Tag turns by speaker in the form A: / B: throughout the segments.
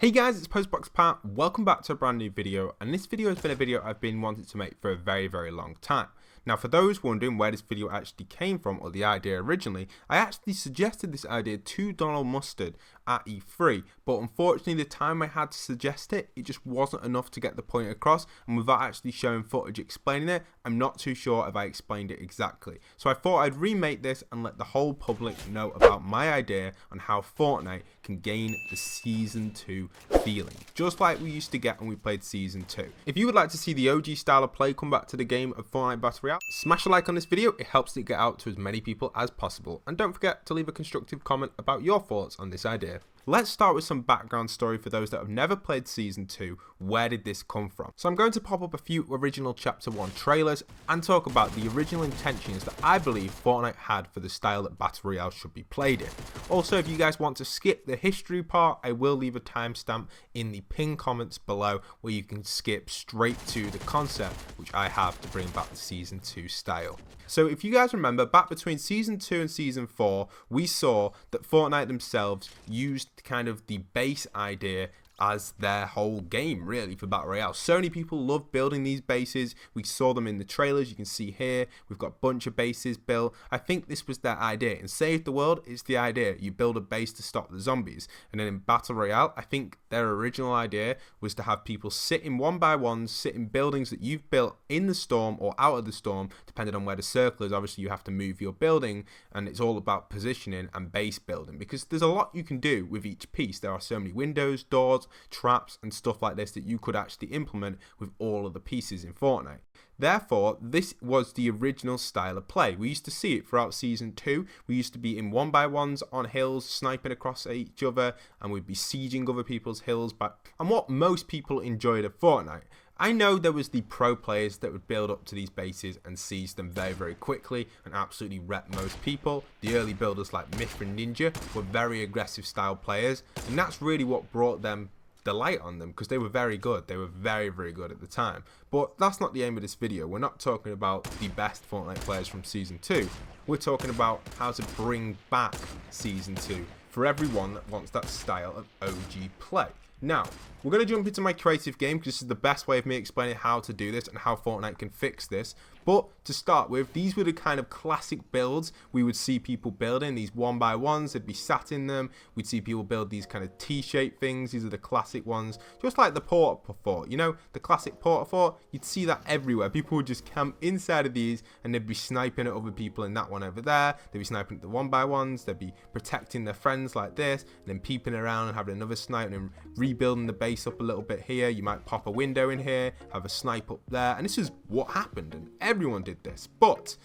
A: Hey guys, it's postboxpat. Welcome back to a brand new video, and this video has been a video I've been wanting to make for a very long time. Now, for those wondering where this video actually came from, or the idea originally, I actually suggested this idea to Donald Mustard at E3, but unfortunately the time I had to suggest it, it just wasn't enough to get the point across, and without actually showing footage explaining it, I'm not too sure if I explained it exactly. So I thought I'd remake this and let the whole public know about my idea on how Fortnite can gain the Season 2 feeling, just like we used to get when we played Season 2. If you would like to see the OG style of play come back to the game of Fortnite Battle Royale, smash a like on this video, it helps it get out to as many people as possible, and don't forget to leave a constructive comment about your thoughts on this idea. Let's start with some background story for those that have never played Season 2. Where did this come from? So I'm going to pop up a few original Chapter 1 trailers and talk about the original intentions that I believe Fortnite had for the style that Battle Royale should be played in. Also, if you guys want to skip the history part, I will leave a timestamp in the pinned comments below where you can skip straight to the concept which I have to bring back the Season 2 style. So if you guys remember, back between Season 2 and Season 4, we saw that Fortnite themselves used kind of the base idea as their whole game, really, for Battle Royale. So many people love building these bases. We saw them in the trailers. You can see here, we've got a bunch of bases built. I think this was their idea. In Save the World, it's the idea. You build a base to stop the zombies. And then in Battle Royale, I think their original idea was to have people sit in one by ones, sit in buildings that you've built in the storm or out of the storm, depending on where the circle is. Obviously, you have to move your building, and it's all about positioning and base building, because there's a lot you can do with each piece. There are so many windows, doors, traps and stuff like this that you could actually implement with all of the pieces in Fortnite. Therefore, this was the original style of play. We used to see it throughout Season 2. We used to be in one by ones on hills, sniping across each other, and we'd be sieging other people's hills back. And what most people enjoyed of Fortnite, I know there was the pro players that would build up to these bases and seize them very quickly and absolutely wreck most people. The early builders like Myth and Ninja were very aggressive style players, and that's really what brought them the light on them, because they were very good. They were very good at the time. But that's not the aim of this video. We're not talking about the best Fortnite players from Season 2. We're talking about how to bring back Season 2 for everyone that wants that style of OG play. Now, we're going to jump into my creative game, because this is the best way of me explaining how to do this and how Fortnite can fix this. But to start with, these were the kind of classic builds we would see people building. These one by ones, they'd be sat in them. We'd see people build these kind of T-shaped things. These are the classic ones, just like the porta fort. You know, the classic porta fort, you'd see that everywhere. People would just camp inside of these and they'd be sniping at other people in that one over there. They'd be sniping at the one by ones. They'd be protecting their friends like this, and then peeping around and having another snipe and rebuilding the base up a little bit here. You might pop a window in here, have a snipe up there, and this is what happened, and everyone did this. But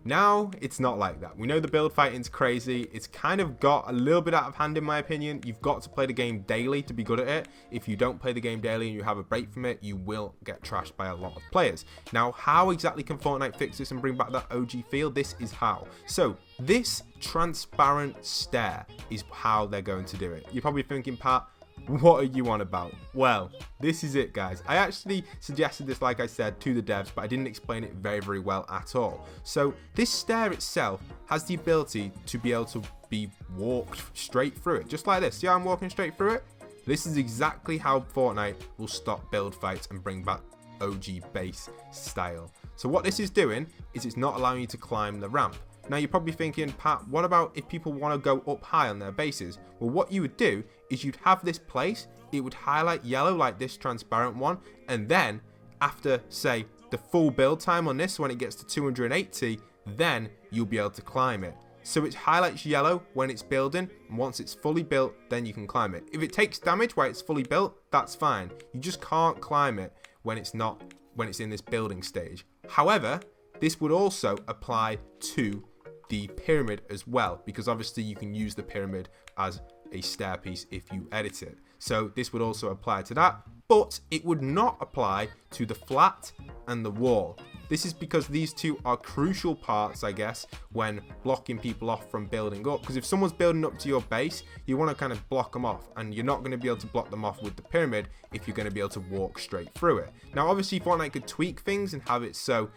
A: now it's not like that. We know the build fighting's crazy. It's kind of got a little bit out of hand in my opinion. You've got to play the game daily to be good at it. If you don't play the game daily and you have a break from it, you will get trashed by a lot of players. Now, how exactly can Fortnite fix this and bring back that OG feel? This is how. So this transparent stare is how they're going to do it. You're probably thinking, Pat, what are you on about? Well, this is it, guys. I actually suggested this, like I said, to the devs, but I didn't explain it very well at all. So this stair itself has the ability to be able to be walked straight through it, just like this. See how I'm walking straight through it? This is exactly how Fortnite will stop build fights and bring back OG base style. So what this is doing is it's not allowing you to climb the ramp. Now you're probably thinking, Pat, what about if people want to go up high on their bases? Well, what you would do is you'd have this place, it would highlight yellow like this transparent one, and then after, say, the full build time on this, when it gets to 280, then you'll be able to climb it. So it highlights yellow when it's building, and once it's fully built, then you can climb it. If it takes damage while it's fully built, that's fine. You just can't climb it when it's in this building stage. However, this would also apply to the pyramid as well, because obviously you can use the pyramid as a stair piece if you edit it. So this would also apply to that, but it would not apply to the flat and the wall. This is because these two are crucial parts, I guess, when blocking people off from building up. Because if someone's building up to your base, you want to kind of block them off, and you're not going to be able to block them off with the pyramid if you're going to be able to walk straight through it. Now, obviously, Fortnite could tweak things and have it so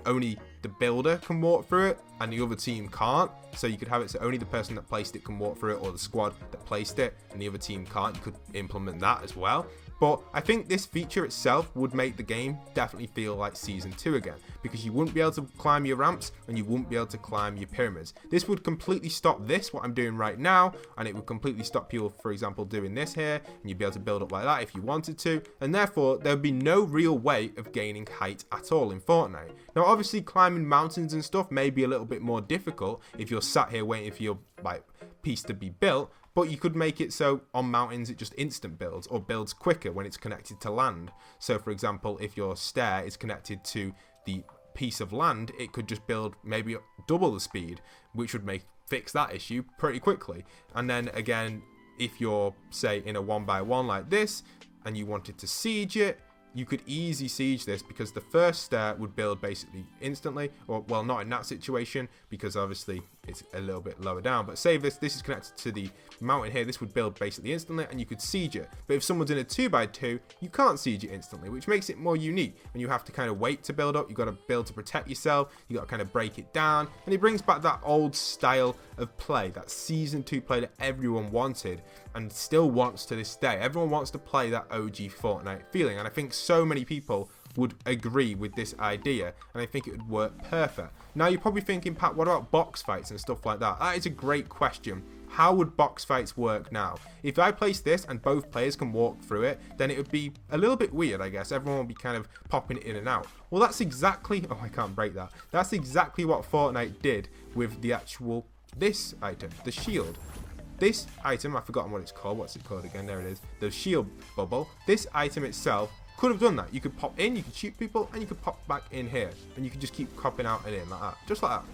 A: only the builder can walk through it and the other team can't. So you could have it so only the person that placed it can walk through it, or the squad that placed it and the other team can't. You could implement that as well. But I think this feature itself would make the game definitely feel like Season 2 again, because you wouldn't be able to climb your ramps and you wouldn't be able to climb your pyramids. This would completely stop this, what I'm doing right now, and it would completely stop people, for example, doing this here, and you'd be able to build up like that if you wanted to, and therefore there would be no real way of gaining height at all in Fortnite. Now obviously climbing mountains and stuff may be a little bit more difficult if you're sat here waiting for your piece to be built, but you could make it so on mountains it just instant builds, or builds quicker when it's connected to land. So for example, if your stair is connected to the piece of land, it could just build maybe double the speed, which would fix that issue pretty quickly. And then again, if you're say in a 1x1 like this and you wanted to siege it, you could easily siege this, because the first stair would build basically instantly, or well, not in that situation because obviously it's a little bit lower down, but say this is connected to the mountain here, this would build basically instantly and you could siege it. But if someone's in a 2x2, you can't siege it instantly, which makes it more unique, and you have to kind of wait to build up. You've got to build to protect yourself, you got to kind of break it down, and it brings back that old style of play, that Season 2 play that everyone wanted and still wants to this day. Everyone wants to play that OG Fortnite feeling, and I think so many people would agree with this idea, and I think it would work perfect. Now you're probably thinking, Pat, what about box fights and stuff like that? That is a great question. How would box fights work now? If I place this and both players can walk through it, then it would be a little bit weird, I guess. Everyone would be kind of popping it in and out. Well, that's exactly, oh, I can't break that. That's exactly what Fortnite did with the actual, this item, the shield. This item, I've forgotten what it's called. What's it called again? There it is. The shield bubble. This item itself could have done that. You could pop in, you could shoot people, and you could pop back in here. And you could just keep popping out and in like that. Just like that.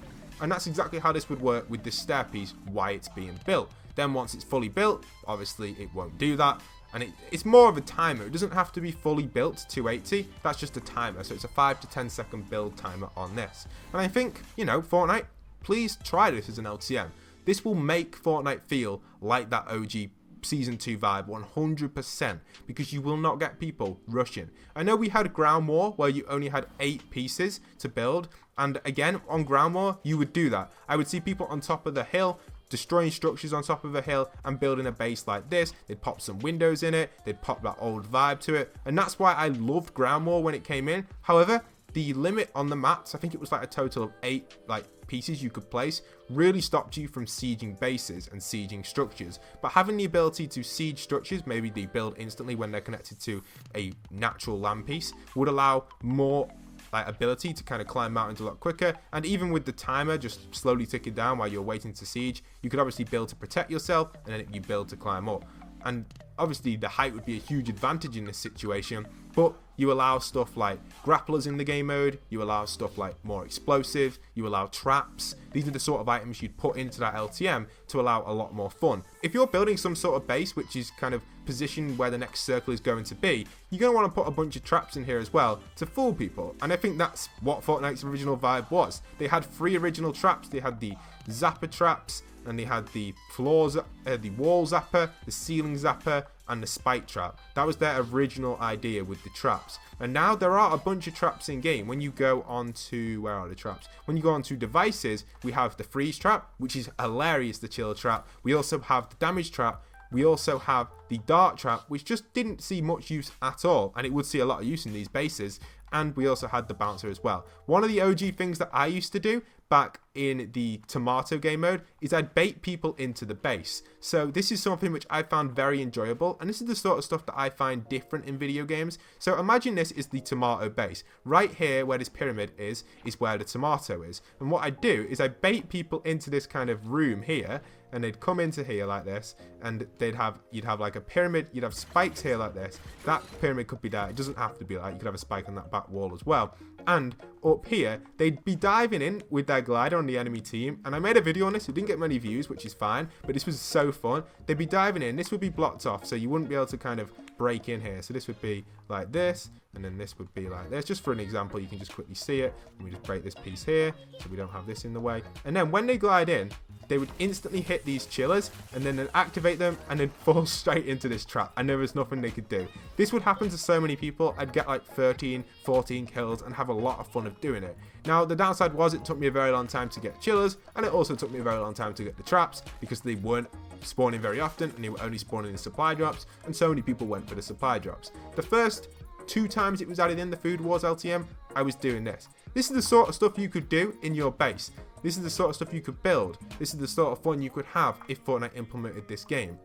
A: And that's exactly how this would work with this stair piece, why it's being built. Then once it's fully built, obviously it won't do that. And it's more of a timer. It doesn't have to be fully built to 280. That's just a timer. So it's a 5 to 10 second build timer on this. And I think, you know, Fortnite, please try this as an LTM. This will make Fortnite feel like that OG Season 2 vibe 100%, because you will not get people rushing. I know we had Ground War where you only had 8 pieces to build, and again on Ground War you would do that. I would see people on top of the hill destroying structures on top of a hill and building a base like this. They'd pop some windows in it, they'd pop that old vibe to it, and that's why I loved Ground War when it came in. However, the limit on the mats, I think it was like a total of 8 pieces you could place, really stopped you from sieging bases and sieging structures. But having the ability to siege structures, maybe they build instantly when they're connected to a natural land piece, would allow more ability to kind of climb mountains a lot quicker. And even with the timer just slowly ticking down while you're waiting to siege, you could obviously build to protect yourself, and then you build to climb up. And obviously the height would be a huge advantage in this situation, but you allow stuff like grapplers in the game mode, you allow stuff like more explosives, you allow traps. These are the sort of items you'd put into that LTM to allow a lot more fun. If you're building some sort of base which is kind of positioned where the next circle is going to be, you're going to want to put a bunch of traps in here as well to fool people. And I think that's what Fortnite's original vibe was. They had 3 original traps. They had the zapper traps, and they had the floors, the wall zapper, the ceiling zapper, and the spike trap. That was their original idea with the traps. And now there are a bunch of traps in game. When you go on to, where are the traps? When you go on to devices, we have the freeze trap, which is hilarious, the chill trap. We also have the damage trap. We also have the dart trap, which just didn't see much use at all, and it would see a lot of use in these bases. And we also had the bouncer as well. One of the OG things that I used to do back in the tomato game mode is I'd bait people into the base. So this is something which I found very enjoyable, and this is the sort of stuff that I find different in video games. So imagine this is the tomato base. Right here where this pyramid is where the tomato is. And what I do is I bait people into this kind of room here, and they'd come into here like this, and you'd have like a pyramid, you'd have spikes here like this. That pyramid could be there, it doesn't have to be like, you could have a spike on that back wall as well. And up here, they'd be diving in with their glider on the enemy team, and I made a video on this, it didn't get many views, which is fine, but this was so fun. They'd be diving in, this would be blocked off, so you wouldn't be able to kind of just break in here. So this would be like this, and then this would be like this. Just for an example, you can just quickly see it. And we just break this piece here so we don't have this in the way. And then when they glide in, they would instantly hit these chillers and then activate them and then fall straight into this trap, and there was nothing they could do. This would happen to so many people. I'd get like 13, 14 kills and have a lot of fun of doing it. Now the downside was it took me a very long time to get chillers, and it also took me a very long time to get the traps because they weren't spawning very often and they were only spawning in supply drops, and so many people went for the supply drops. The first 2 times it was added in the Food Wars LTM, I was doing this. This is the sort of stuff you could do in your base. This is the sort of stuff you could build. This is the sort of fun you could have if Fortnite implemented this game.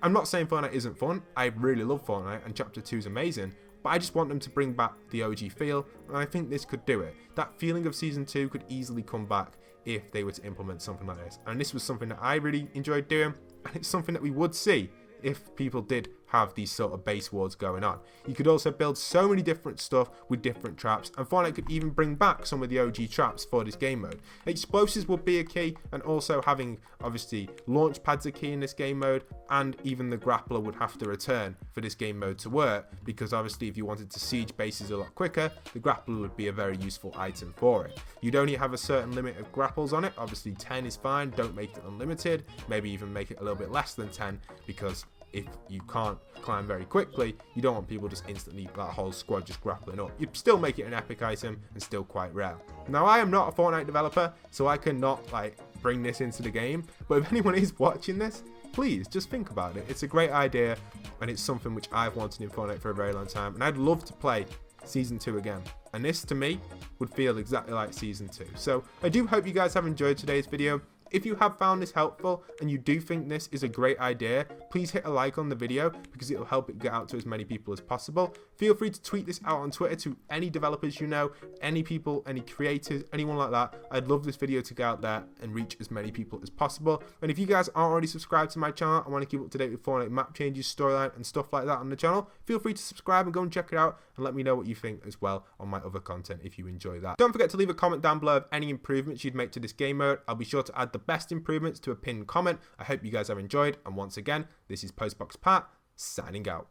A: I'm not saying Fortnite isn't fun. I really love Fortnite and Chapter 2 is amazing, but I just want them to bring back the OG feel, and I think this could do it. That feeling of Season 2 could easily come back if they were to implement something like this. And this was something that I really enjoyed doing, and it's something that we would see if people did have these sort of base wars going on. You could also build so many different stuff with different traps, and Fortnite could even bring back some of the OG traps for this game mode. Explosives would be a key, and also having obviously launch pads a key in this game mode, and even the grappler would have to return for this game mode to work, because obviously if you wanted to siege bases a lot quicker, the grappler would be a very useful item for it. You'd only have a certain limit of grapples on it. Obviously 10 is fine, don't make it unlimited, maybe even make it a little bit less than 10, because if you can't climb very quickly, you don't want people just instantly, that whole squad just grappling up. You'd still make it an epic item and still quite rare. Now I am not a Fortnite developer, so I cannot like bring this into the game, but if anyone is watching this, please just think about it. It's a great idea, and it's something which I've wanted in Fortnite for a very long time, and I'd love to play Season 2 again. And this to me would feel exactly like Season 2. So I do hope you guys have enjoyed today's video. If you have found this helpful and you do think this is a great idea, please hit a like on the video because it will help it get out to as many people as possible. Feel free to tweet this out on Twitter to any developers you know, any people, any creators, anyone like that. I'd love this video to get out there and reach as many people as possible. And if you guys aren't already subscribed to my channel and want to keep up to date with Fortnite map changes, storyline and stuff like that on the channel, feel free to subscribe and go and check it out and let me know what you think as well on my other content if you enjoy that. Don't forget to leave a comment down below of any improvements you'd make to this game mode. I'll be sure to add the best improvements to a pinned comment. I hope you guys have enjoyed, and once again, this is postboxpat signing out.